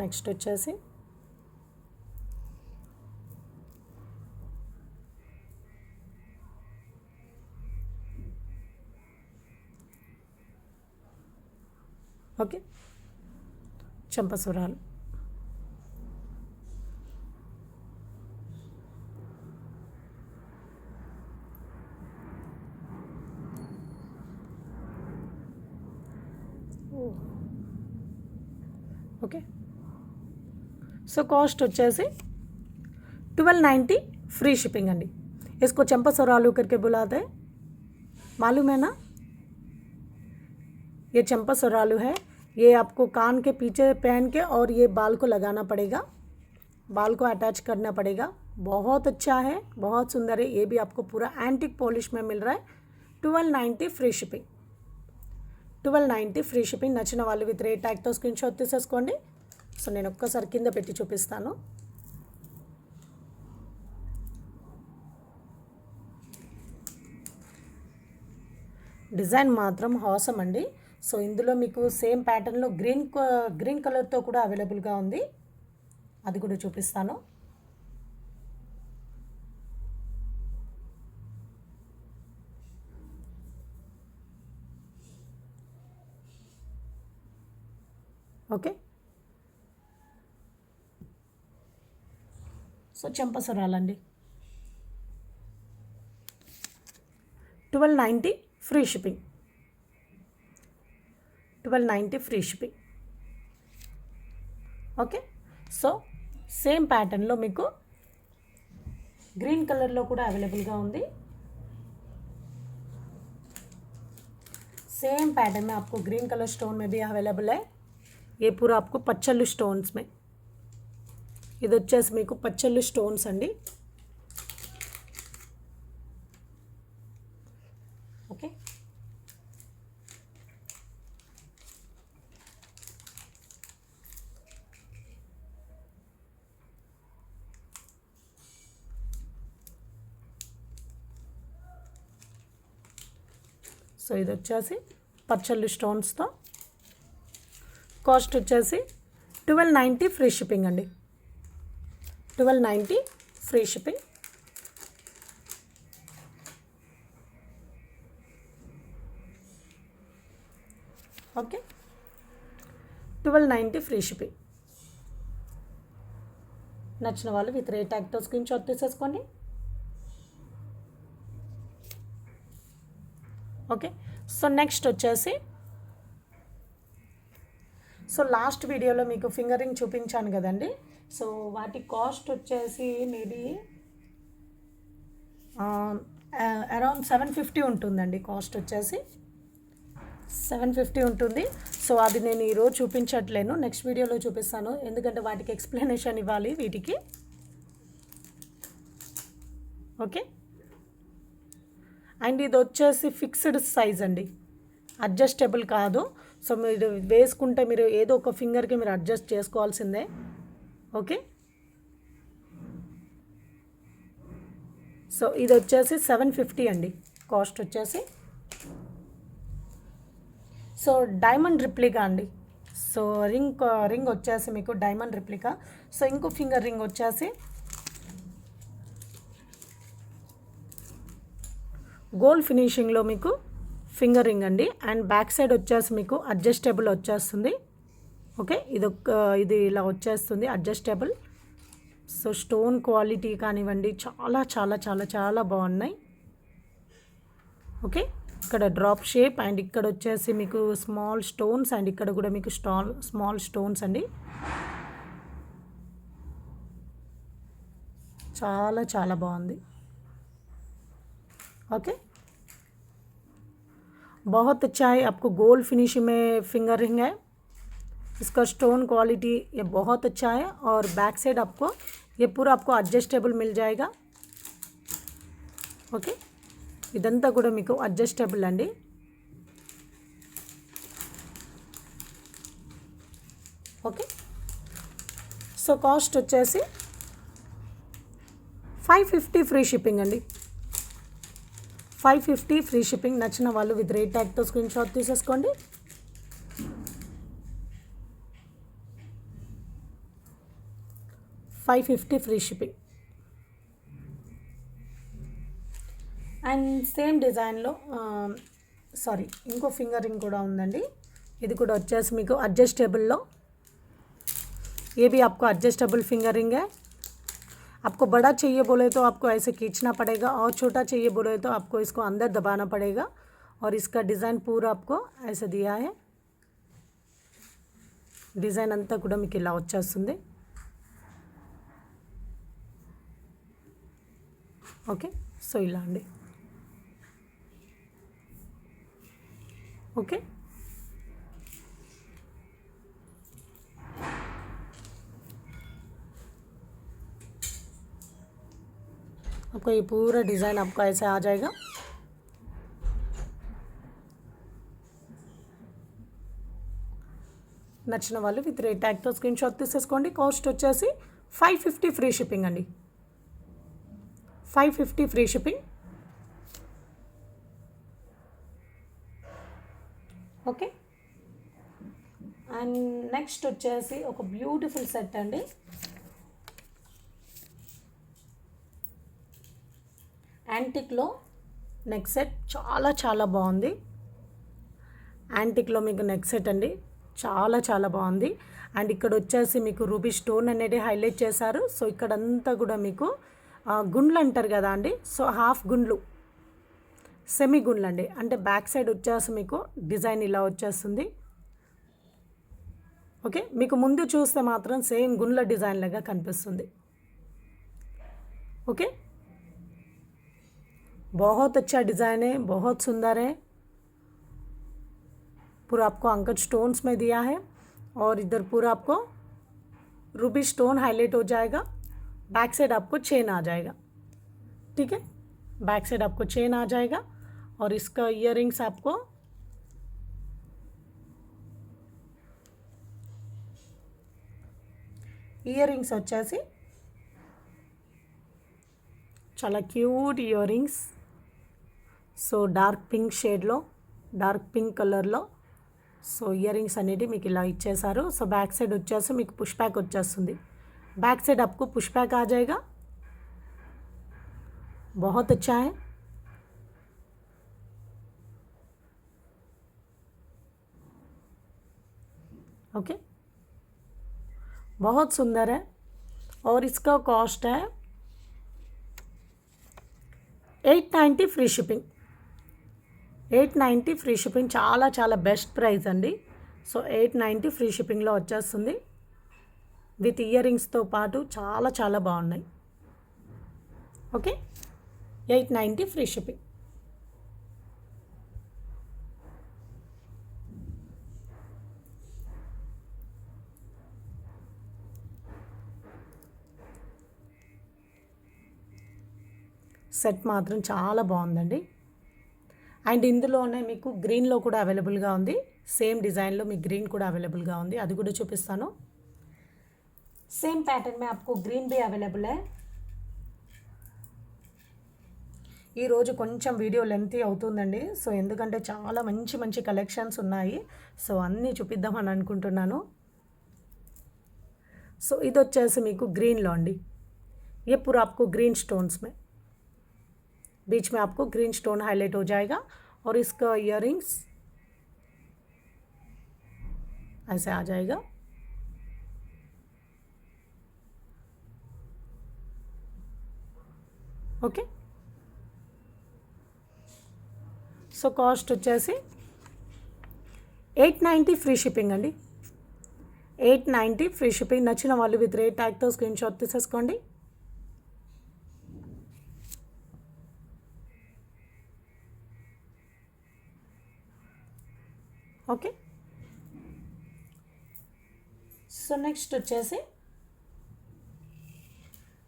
నెక్స్ట్ వచ్చేసి ఓకే చెంపస్వరాలు. ओके, सो कॉस्ट వచ్చేసి 1290 फ्री शिपिंग अंडी. इसको चंपासरालू करके बुलाते हैं, मालूम है ना? ये चंपासरालू है, ये आपको कान के पीछे पहन के और ये बाल को लगाना पड़ेगा, बाल को अटैच करना पड़ेगा. बहुत अच्छा है, बहुत सुंदर है. ये भी आपको पूरा एंटिक पॉलिश में मिल रहा है. 1290 फ्री शिपिंग, 1290 ఫ్రీ షిప్పింగ్. నచ్చిన వాళ్ళు విత్ రేట్ ట్యాగ్తో స్క్రీన్ షాట్ తీసేసుకోండి. సో నేను ఒక్కసారి కింద పెట్టి చూపిస్తాను. డిజైన్ మాత్రం హాసమ్ అండి. సో ఇందులో మీకు సేమ్ ప్యాటర్న్లో గ్రీన్ కలర్తో కూడా అవైలబుల్గా ఉంది, అది కూడా చూపిస్తాను. ఓకే, సో చెంపసరాలండి 1290 free shipping, 1290 free shipping. Okay, so same ప్యాటర్న్లో మీకు గ్రీన్ కలర్లో కూడా అవైలబుల్గా ఉంది. सेम पैटर्न में आपको ग्रीन कलर स्टोन में भी अवेलेबल है. ये पूरा आपको पच्चल्लू स्टोन्स में, ఇది వచ్చేసి మీకు పచ్చళ్ళు స్టోన్స్ అండి. ఓకే, సో ఇది వచ్చేసి పచ్చళ్ళు స్టోన్స్తో. కాస్ట్ వచ్చేసి 1290 ఫ్రీ షిప్పింగ్ అండి, 1290 free shipping. Okay, 1290 free shipping. నచ్చిన వాళ్ళు విత్ రేట్ ట్యాగ్తో స్క్రీన్ షాట్ తీసేసుకోండి. ఓకే, సో నెక్స్ట్ వచ్చేసి, సో లాస్ట్ వీడియోలో మీకు ఫింగరింగ్ చూపించాను కదండి. సో వాటి కాస్ట్ వచ్చేసి మేబీ అరౌండ్ 750 ఉంటుందండి. కాస్ట్ వచ్చేసి 750 ఉంటుంది. సో అది నేను ఈరోజు చూపించట్లేను, నెక్స్ట్ వీడియోలో చూపిస్తాను, ఎందుకంటే వాటికి ఎక్స్ప్లెనేషన్ ఇవ్వాలి వీటికి. ఓకే, అండ్ ఇది వచ్చేసి ఫిక్స్డ్ సైజ్ అండి, అడ్జస్టబుల్ కాదు. సో మీరు వేసుకుంటే మీరు ఏదో ఒక ఫింగర్కి మీరు అడ్జస్ట్ చేసుకోవాల్సిందే. ఓకే, సో ఇది వచ్చేసి 750 అండి కాస్ట్ వచ్చేసి. సో డైమండ్ రిప్లికా అండి. సో రింగ్ వచ్చేసి మీకు డైమండ్ రిప్లికా. సో ఇంకో ఫింగర్ రింగ్ వచ్చేసి గోల్డ్ ఫినిషింగ్లో మీకు ఫింగర్ రింగ్ అండి. అండ్ బ్యాక్ సైడ్ వచ్చేసి మీకు అడ్జస్టబుల్ వచ్చేస్తుంది. ఓకే, ఇది ఇలా వచ్చేస్తుంది అడ్జస్టబుల్. సో స్టోన్ క్వాలిటీ కానివ్వండి చాలా చాలా చాలా చాలా బాగున్నాయి. ఓకే, ఇక్కడ డ్రాప్ షేప్ అండ్ ఇక్కడ వచ్చేసి మీకు స్మాల్ స్టోన్స్ అండ్ ఇక్కడ కూడా మీకు స్మాల్ స్టోన్స్ అండి. చాలా చాలా బాగుంది. ओके, बहुत अच्छा है, आपको गोल्ड फिनिशिंग में फिंगर रिंग है। इसका स्टोन क्वालिटी ये बहुत अच्छा है और बैक साइड आपको ये पूरा आपको एडजस्टेबल मिल जाएगा। ఓకే, ఇదంతా కూడా మీకు అడ్జస్టబుల్ అండి। ఓకే, సో కాస్ట్ వచ్చేసి 550 ఫ్రీ షిప్పింగ్ అండి। 550 ఫ్రీ షిప్పింగ్। నచ్చిన వాళ్ళు విత్ రేట్ ట్యాగ్తో స్క్రీన్ షాట్ తీసేసుకోండి। $550 ఫ్రీ షిప్పింగ్। అండ్ సేమ్ డిజైన్లో సారీ ఇంకో ఫింగర్ రింగ్ కూడా ఉందండి। ఇది కూడా వచ్చేసి మీకు అడ్జస్టబుల్లో, ये भी आपको एडजस्टेबल फिंगर रिंग है। आपको बड़ा चाहिए बोले तो आपको ऐसे खींचना पड़ेगा और छोटा चाहिए बोले तो आपको इसको अंदर दबाना पड़ेगा। और इसका डिज़ाइन पूरा आपको ऐसे दिया है। डिज़ाइन अंता కూడా మీకు ఇలా వచ్చేస్తుంది। ఓకే, సో ఇలా అండి। ఓకే, आपको ये पूरा डिज़ाइन आपको ऐसे आ जाएगा। నచ్చిన వాళ్ళు విత్ రేట్ ట్యాగ్తో స్క్రీన్ షాట్ తీసేసుకోండి। కాస్ట్ వచ్చేసి 550 ఫ్రీ షిప్పింగ్ అండి। 550 free shipping. Okay, and next వచ్చేసి ఒక బ్యూటిఫుల్ సెట్ అండి। యాంటిక్లో నెక్ సెట్ చాలా చాలా బాగుంది। యాంటిక్లో మీకు నెక్ సెట్ అండి, చాలా చాలా బాగుంది। అండ్ ఇక్కడ వచ్చేసి మీకు రూబీ స్టోన్ అనేది హైలైట్ చేశారు। సో ఇక్కడంతా కూడా మీకు గుండ్లు అంటారు కదా అండి, సో హాఫ్ గుండ్లు, సెమీ గుండ్లు అండి। అంటే బ్యాక్ సైడ్ వచ్చేసి మీకు డిజైన్ ఇలా వచ్చేస్తుంది। ఓకే, మీకు ముందు చూస్తే మాత్రం సేమ్ గుండ్ల డిజైన్ లాగా కనిపిస్తుంది। ఓకే, बहुत अच्छा डिज़ाइन है, बहुत सुंदर है। पूरा आपको अंकज स्टोन्स में दिया है और इधर पूरा आपको रूबी स्टोन हाईलाइट हो जाएगा। बैक साइड आपको चेन आ जाएगा। ठीक है, बैक साइड आपको चेन आ जाएगा और इसका इयररिंग्स आपको ఇయరింగ్స్ వచ్చేసి చాలా cute earrings. So dark pink షేడ్లో, డార్క్ పింక్ కలర్లో సో ఇయరింగ్స్ అనేది మీకు ఇలా ఇచ్చేసారు। సో बैक साइड వచ్చేసి మీకు పుష్ బ్యాక్ వచ్చేస్తుంది। बैक साइड आपको पुश बैक आ जाएगा। बहुत अच्छा है। ओके, बहुत सुंदर है और इसका कॉस्ट है 890 ఫ్రీ షిప్పింగ్। 890 ఫ్రీ షిప్పింగ్, చాలా చాలా బెస్ట్ ప్రైస్ అండి। సో 890 ఫ్రీ షిప్పింగ్లో వచ్చేస్తుంది విత్ ఇయరింగ్స్తో పాటు చాలా చాలా బాగున్నాయి। Okay, 890 free shipping. సెట్ మాత్రం చాలా బాగుందండి। అండ్ ఇందులోనే మీకు గ్రీన్లో కూడా అవైలబుల్గా ఉంది। సేమ్ డిज़ाइनలో మీకు గ్రీన్ కూడా అవైలబుల్గా ఉంది, అది కూడా చూపిస్తాను। సేమ్ पैटर्न में आपको ग्रीन भी अवेलेबल है। ఈరోజు కొంచెం వీడియో లెంతీ అవుతుందండి। సో ఎందుకంటే చాలా మంచి మంచి కలెక్షన్స్ ఉన్నాయి, సో అన్నీ చూపిద్దామని అనుకుంటున్నాను। సో ఇది వచ్చేసి మీకు గ్రీన్లో అండి। ये पूरा आपको ग्रीन स्टोन्स में, बीच में आपको ग्रीन स्टोन हाईलाइट हो जाएगा और इसका इयररिंग्स ऐसे आ जाएगा। ఓకే, సో కాస్ట్ వచ్చేసి 890 ఫ్రీ షిప్పింగ్ అండి। 890 ఫ్రీ షిప్పింగ్। నచ్చిన వాళ్ళు విత్ రేట్ ట్యాగ్తో స్క్రీన్ షాట్ తీసేసుకోండి। ఓకే. సో నెక్స్ట్ వచ్చేసి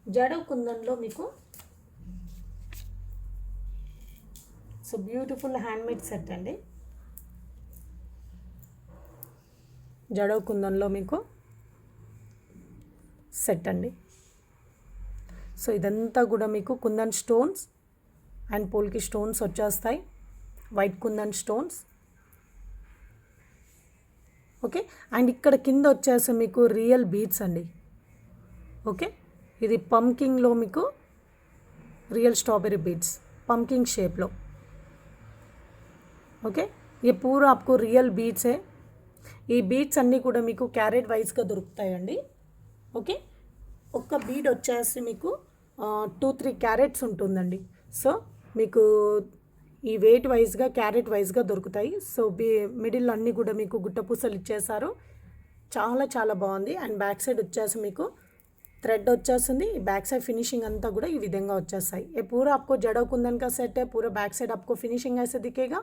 జడవ్ కుందన్లో మీకు సో బ్యూటిఫుల్ హ్యాండ్మేడ్ సెట్ అండి. జడవ్ కుందన్లో మీకు సెట్ అండి. సో ఇదంతా కూడా మీకు కుందన్ స్టోన్స్ అండ్ పోల్కి స్టోన్స్ వచ్చేస్తాయి, white kundan stones. Okay. And ఇక్కడ కింద వచ్చేసి మీకు రియల్ బీడ్స్ అండి. ఓకే. ఇది పంకింగ్లో మీకు రియల్ స్ట్రాబెరీ బీడ్స్ పంకింగ్ షేప్లో. ఓకే. ये पूरा आपको रियल बीड्स है. ఈ బీడ్స్ అన్నీ కూడా మీకు క్యారెట్ వైజ్గా దొరుకుతాయండి. ఓకే. ఒక్క బీడ్ వచ్చేసి మీకు 2-3 క్యారెట్స్ ఉంటుందండి. సో మీకు ఈ వెయిట్ వైజ్గా క్యారెట్ వైజ్గా దొరుకుతాయి. సో మిడిల్ అన్నీ కూడా మీకు గుట్టపూసలు ఇచ్చేసారు, చాలా చాలా బాగుంది. అండ్ బ్యాక్ సైడ్ వచ్చేసి మీకు थ्रेड వచ్చేస్తుంది. ఈ బ్యాక్ సైడ్ ఫినిషింగ్ అంతా కూడా ఈ విధంగా వచ్చేస్తాయి. ये पूरा आपको जड़ों कुंदन का सेट है. पूरा बैक साइड आपको फिनिशिंग ऐसे दिखेगा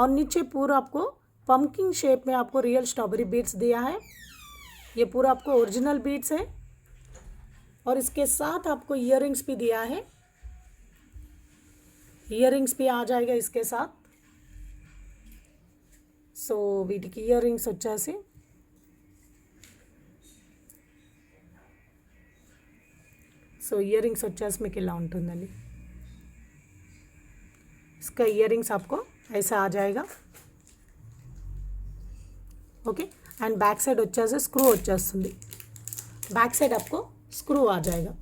और नीचे पूरा आपको पंकिंग शेप में आपको रियल स्ट्रॉबेरी बीड्स दिया है. ये पूरा आपको ओरिजिनल बीड्स है और इसके साथ आपको इयररिंग्स भी दिया है. इयररिंग्स भी आ जाएगा इसके साथ. సో వీటికి ఇయర్రింగ్స్ వచ్చేసి సో ఇయरिंग्स వచ్చేసి మీకు ఇలా ఉంటుందండి. इसका इयरिंग्स आपको ऐसा आ जाएगा. ओके. एंड बैक साइड వచ్చేసి స్క్రూ వచ్చేస్తుంది. बैक साइड आपको स्क्रू आ जाएगा.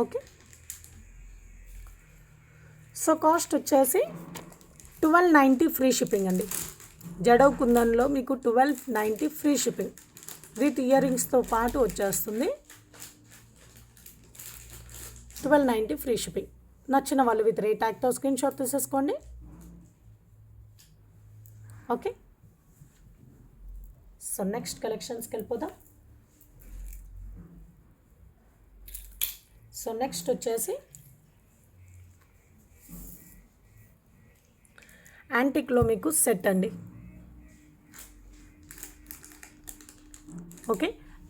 ఓకే. సో కాస్ట్ వచ్చేసి 1290 ఫ్రీ షిప్పింగ్ అండి. జడవ్ కుందన్లో మీకు 1290 ఫ్రీ షిప్పింగ్ విత్ ఇయరింగ్స్తో పాటు వచ్చేస్తుంది. 1290 ఫ్రీ షిప్పింగ్. నచ్చిన వాళ్ళు విత్ రేట్ ట్యాగ్తో స్క్రీన్ షాట్ తీసేసుకోండి. ఓకే. సో నెక్స్ట్ కలెక్షన్స్కి వెళ్ళిపోదాం. సో నెక్స్ట్ వచ్చేసి యాంటిక్లో మీకు సెట్ అండి. ఓకే.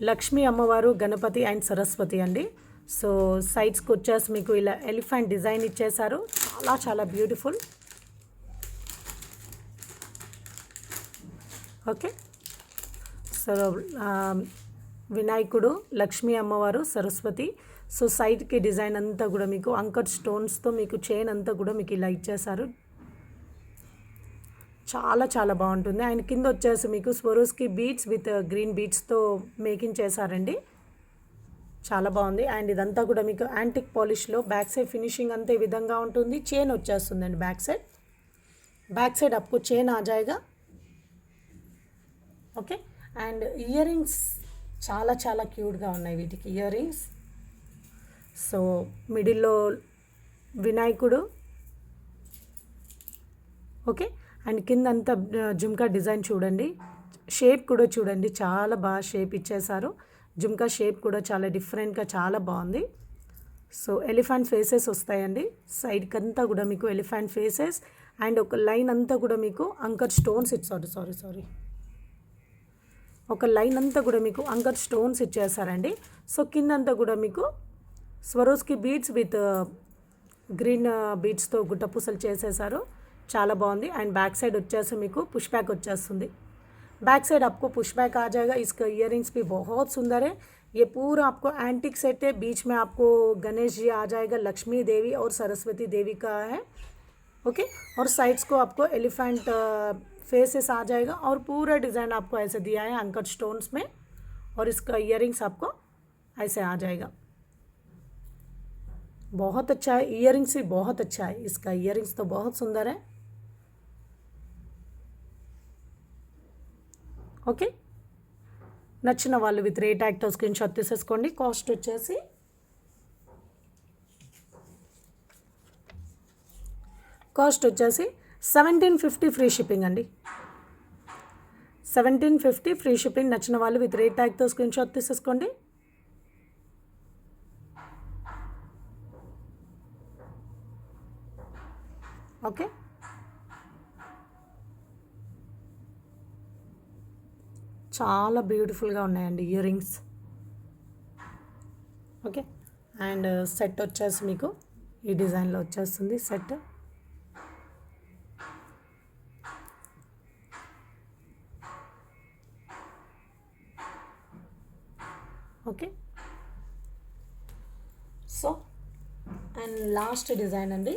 లక్ష్మీ అమ్మవారు, గణపతి అండ్ సరస్వతి అండి. సో సైడ్స్కి వచ్చేసి మీకు ఇలా ఎలిఫెంట్ డిజైన్ ఇచ్చేసారు, చాలా చాలా బ్యూటిఫుల్. ఓకే. సో వినాయకుడు, లక్ష్మీ అమ్మవారు, సరస్వతి. సో సైడ్కి డిజైన్ అంతా కూడా మీకు అంకర్ స్టోన్స్తో మీకు చైన్ అంతా కూడా మీకు ఇలా ఇచ్చేసారు, చాలా చాలా బాగుంటుంది. ఆయన కింద వచ్చేసి మీకు స్వరోస్కి బీడ్స్ విత్ గ్రీన్ బీడ్స్తో మేకింగ్ చేశారండి, చాలా బాగుంది. అండ్ ఇదంతా కూడా మీకు యాంటిక్ పాలిష్లో బ్యాక్ సైడ్ ఫినిషింగ్ అంతా ఈ విధంగా ఉంటుంది. చైన్ వచ్చేస్తుందండి బ్యాక్ సైడ్. బ్యాక్ సైడ్ आपको చైన్ आ जाएगा. ఓకే. అండ్ ఇయరింగ్స్ చాలా చాలా క్యూట్గా ఉన్నాయి వీటికి ఇయరింగ్స్. సో మిడిల్లో వినాయకుడు. ఓకే. అండ్ కింద అంతా జుమ్కా డిజైన్ చూడండి, షేప్ కూడా చూడండి, చాలా బాగా షేప్ ఇచ్చేసారు. జుమ్కా షేప్ కూడా చాలా డిఫరెంట్గా చాలా బాగుంది. సో ఎలిఫెంట్ ఫేసెస్ వస్తాయండి సైడ్కి అంతా కూడా మీకు ఎలిఫెంట్ ఫేసెస్. అండ్ ఒక లైన్ అంతా కూడా మీకు అంకర్ స్టోన్స్ సారీ ఒక లైన్ అంతా కూడా మీకు అంకర్ స్టోన్స్ ఇచ్చేసారండి. సో కిందంతా కూడా మీకు స్వరోస్కి బీడ్స్ విత్ గ్రీన్ బీడ్స్తో గుట్టపూసలు చేసేసారు, చాలా బాగుంది. అండ్ बैक साइड వచ్చేసి మీకు పుష్ बैक వచ్చేస్తుంది. बैक साइड आपको पुश बैक आ जाएगा. इसका इयरिंग्स भी बहुत सुंदर है. ये पूरा आपको एंटिक सेट है. बीच में आपको गणेश जी आ जाएगा, लक्ष्मी देवी और सरस्वती देवी का है. ओके. और साइड्स को आपको एलिफेंट फेसेस आ जाएगा और पूरा डिज़ाइन आपको ऐसे दिया है अंकट स्टोन्स में. और इसका इयरिंग्स आपको ऐसे आ जाएगा, बहुत अच्छा है. इयरिंग्स भी बहुत अच्छा है, इसका इयरिंग्स तो बहुत सुंदर है. ఓకే. నచ్చిన వాళ్ళు విత్ రేట్ ట్యాగ్తో స్క్రీన్ షాట్ తీసేసుకోండి. కాస్ట్ వచ్చేసి కాస్ట్ వచ్చేసి 1750 ఫ్రీ షిప్పింగ్ అండి. 1750 ఫ్రీ షిప్పింగ్. నచ్చిన వాళ్ళు విత్ రేట్ ట్యాగ్తో స్క్రీన్ షాట్ తీసేసుకోండి. ఓకే, చాలా బ్యూటిఫుల్గా ఉన్నాయండి ear rings. Okay, and set వచ్చేసి మీకు ఈ డిజైన్లో వచ్చేస్తుంది set. Okay, so and last design అండి.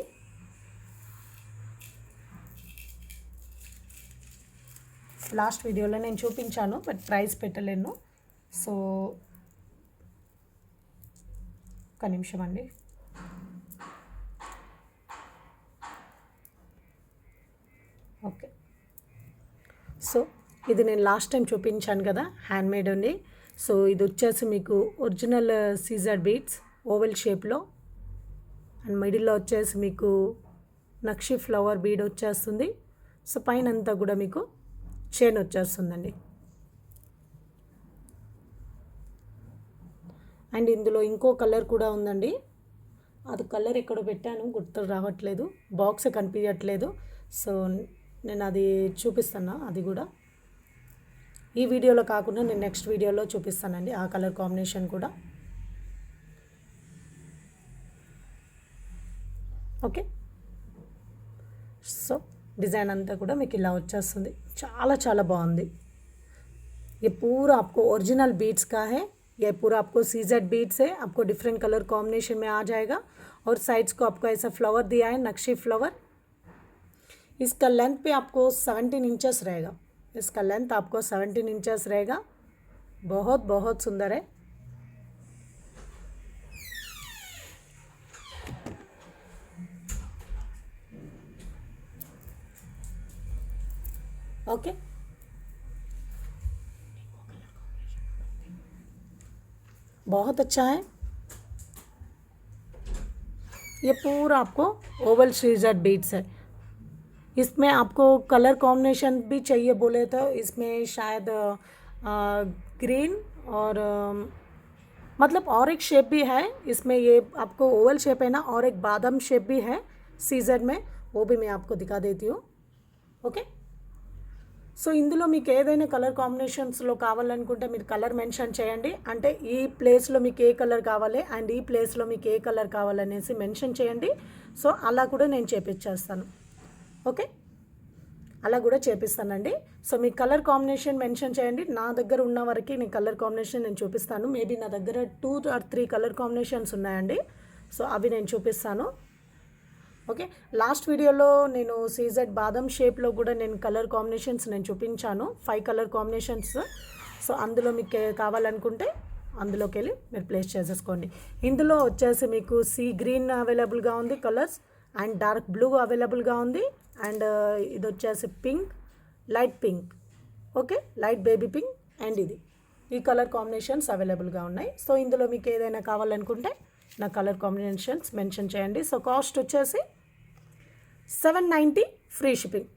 లాస్ట్ వీడియోలో నేను చూపించాను బట్ ప్రైస్ పెట్టలేను. సో ఒక నిమిషం అండి. ఓకే, సో ఇది నేను లాస్ట్ టైం చూపించాను కదా, హ్యాండ్మేడ్ అండి. సో ఇది వచ్చేసి మీకు ఒరిజినల్ సీజర్ బీడ్స్ ఓవెల్ షేప్లో, అండ్ మిడిల్లో వచ్చేసి మీకు నక్షి ఫ్లవర్ బీడ్ వచ్చేస్తుంది. సో పైన అంతా కూడా మీకు చైన్ వచ్చేస్తుందండి. అండ్ ఇందులో ఇంకో కలర్ కూడా ఉందండి. అది కలర్ ఎక్కడో పెట్టాను, గుర్తు రావట్లేదు, బాక్స్ కనిపించట్లేదు. సో నేను అది చూపిస్తాను. అది కూడా ఈ వీడియోలో కాకుండా నేను నెక్స్ట్ వీడియోలో చూపిస్తానండి ఆ కలర్ కాంబినేషన్ కూడా. ఓకే, సో डिज़ाइन अंता కూడా మీకు ఇలా వచ్చేస్తుంది. చాలా చాలా బాగుంది. ये पूरा आपको ओरिजिनल बीड्स का है. ये पूरा आपको सीजेड बीड्स है. आपको डिफरेंट कलर कॉम्बिनेशन में आ जाएगा. और साइड्स को आपको ऐसा फ्लावर दिया है, नक्शी फ्लावर. इसका लेंथ पे आपको 17 इंचेस रहेगा. इसका लेंथ आपको 17 इंचेस रहेगा. बहुत बहुत सुंदर है. ओके, बहुत अच्छा है. ये पूरा आपको ओवल सीजर्ड बीड्स है. इसमें आपको कलर कॉम्बिनेशन भी चाहिए बोले तो इसमें शायद ग्रीन और मतलब और एक शेप भी है इसमें. ये आपको ओवल शेप है ना, और एक बादाम शेप भी है सीजर्ड में, वो भी मैं आपको दिखा देती हूँ. ओके, సో ఇందులో మీకు ఏదైనా కలర్ కాంబినేషన్స్లో కావాలనుకుంటే మీరు కలర్ మెన్షన్ చేయండి. అంటే ఈ ప్లేస్లో మీకు ఏ కలర్ కావాలి అండ్ ఈ ప్లేస్లో మీకు ఏ కలర్ కావాలనేసి మెన్షన్ చేయండి. సో అలా కూడా నేను చేపించేస్తాను. ఓకే, అలా కూడా చేపిస్తానండి. సో మీ కలర్ కాంబినేషన్ మెన్షన్ చేయండి. నా దగ్గర ఉన్న వరకు నేను కలర్ కాంబినేషన్ నేను చూపిస్తాను. మేబీ నా దగ్గర 2 or 3 కలర్ కాంబినేషన్స్ ఉన్నాయండి. సో అవి నేను చూపిస్తాను. ఓకే, లాస్ట్ వీడియోలో నేను సీజెడ్ బాదం షేప్లో కూడా నేను కలర్ కాంబినేషన్స్ నేను చూపించాను, 5 కలర్ కాంబినేషన్స్. సో అందులో మీకు కావాలనుకుంటే అందులోకి వెళ్ళి మీరు ప్లేస్ చేసేసుకోండి. ఇందులో వచ్చేసి మీకు సీ గ్రీన్ అవైలబుల్గా ఉంది కలర్స్, అండ్ డార్క్ బ్లూ అవైలబుల్గా ఉంది, అండ్ ఇది వచ్చేసి pink, light pink, okay, light baby pink, and ఇది ఈ కలర్ కాంబినేషన్స్ అవైలబుల్గా ఉన్నాయి. సో ఇందులో మీకు ఏదైనా కావాలనుకుంటే నా కలర్ కాంబినేషన్స్ మెన్షన్ చేయండి. సో కాస్ట్ వచ్చేసి 790 free shipping.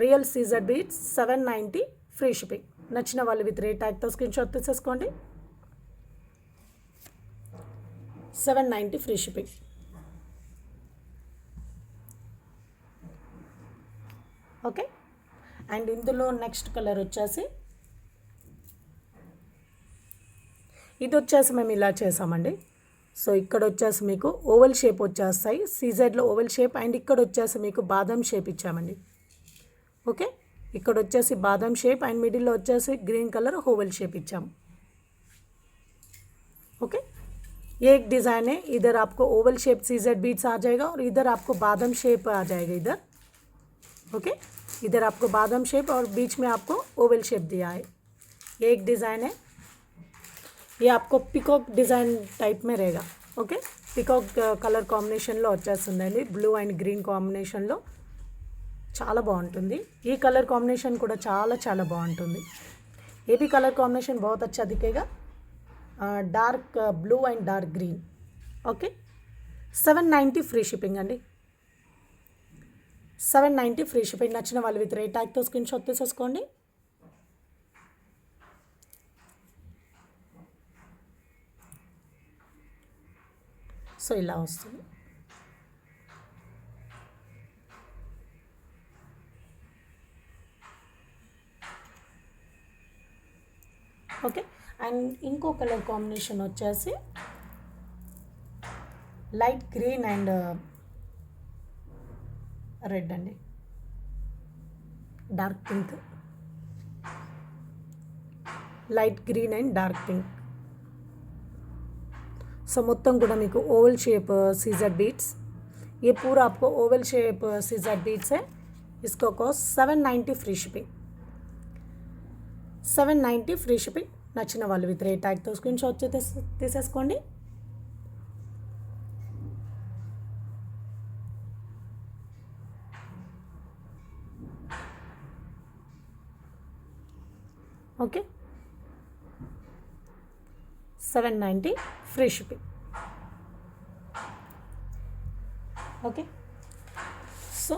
Real CZ beads 790 free shipping. నచ్చిన వాళ్ళు విత్ రేట్ ట్యాగ్తో స్క్రీన్ షాట్ తీసేసుకోండి. 790 ఫ్రీ షిప్పింగ్. ఓకే, అండ్ ఇందులో నెక్స్ట్ కలర్ వచ్చేసి ఇది వచ్చేసి మేము ఇలా చేసామండి. సో ఇక్కడ వచ్చేసి మీకు ఓవెల్ షేప్ వచ్చేస్తాయి, సీజెడ్లో ఓవెల్ షేప్, అండ్ ఇక్కడ వచ్చేసి మీకు బాదం షేప్ ఇచ్చామండి. ఓకే, ఇక్కడ వచ్చేసి బాదం షేప్ అండ్ మిడిల్లో వచ్చేసి గ్రీన్ కలర్ ఓవెల్ షేప్ ఇచ్చాము. ओके, ये एक डिज़ाइन है. इधर आपको ओवल शेप सीजेड बीड्स आ जाएगा और इधर आपको बादाम शेप आ जाएगा इधर. ओके, इधर आपको बादाम शेप और बीच में आपको ओवल शेप दिया है. ये एक डिज़ाइन है. ये आपको पिकॉक डिज़ाइन टाइप में रहेगा. ఓకే, పికాక్ కలర్ కాంబినేషన్లో వచ్చేస్తుందండి, బ్లూ అండ్ గ్రీన్ కాంబినేషన్లో. చాలా బాగుంటుంది. ఈ కలర్ కాంబినేషన్ కూడా చాలా చాలా బాగుంటుంది. ये भी कलर कॉम्बिनेशन बहुत अच्छा दिखेगा, dark blue and dark green. Okay, 790 free shipping अंडी. 790 फ्री शिपिंग. నచ్చిన వాళ్ళు విత్ రేట్ ట్యాగ్తో స్క్రీన్ షాట్ తీసేసుకోండి. సో ఇలా వస్తుంది. ఓకే, అండ్ ఇంకో కలర్ కాంబినేషన్ వచ్చేసి లైట్ గ్రీన్ అండ్ రెడ్ అండి, dark pink, light green and dark pink. So మొత్తం కూడా మీకు ओवल शेप सीजर बीट्स, ये पूरा आपको ओवल शेप सीजर बीट्स है. इसका cost 790 free shipping. 790 free shipping. నచ్చిన వాళ్ళు విత్ రేట్ ట్యాగ్తో స్క్రీన్ షాట్ తీసేసుకోండి. Okay, 790 free shipping. Okay, so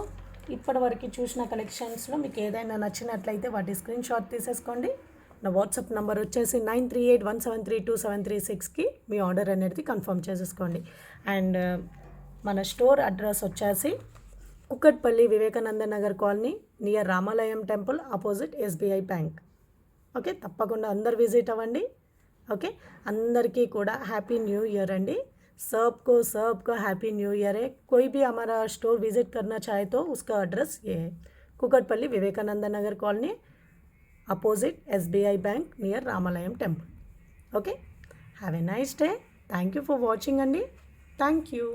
ఇప్పటివరకు చూసిన కలెక్షన్స్లో మీకు ఏదైనా నచ్చినట్లయితే వాటి స్క్రీన్ షాట్ తీసేసుకోండి. నా వాట్సాప్ నెంబర్ వచ్చేసి 9381732736కి మీ ఆర్డర్ అనేది కన్ఫర్మ్ చేసేసుకోండి. అండ్ మన స్టోర్ అడ్రస్ వచ్చేసి కుక్కట్పల్లి వివేకానంద నగర్ కాలనీ నియర్ రామాలయం temple opposite SBI bank. Okay, తప్పకుండా అందరు విజిట్ అవ్వండి. ओके, अंदर की हैप्पी न्यू ईयर अंडी. सबको हैप्पी न्यू ईयर है. कोई भी हमारा स्टोर विजिट करना चाहे तो उसका एड्रेस ये है, Kukatpally Vivekananda Nagar colony opposite SBI bank near Ramalayam temple. Okay, have a nice day. Thank you for watching अंडी. Thank you.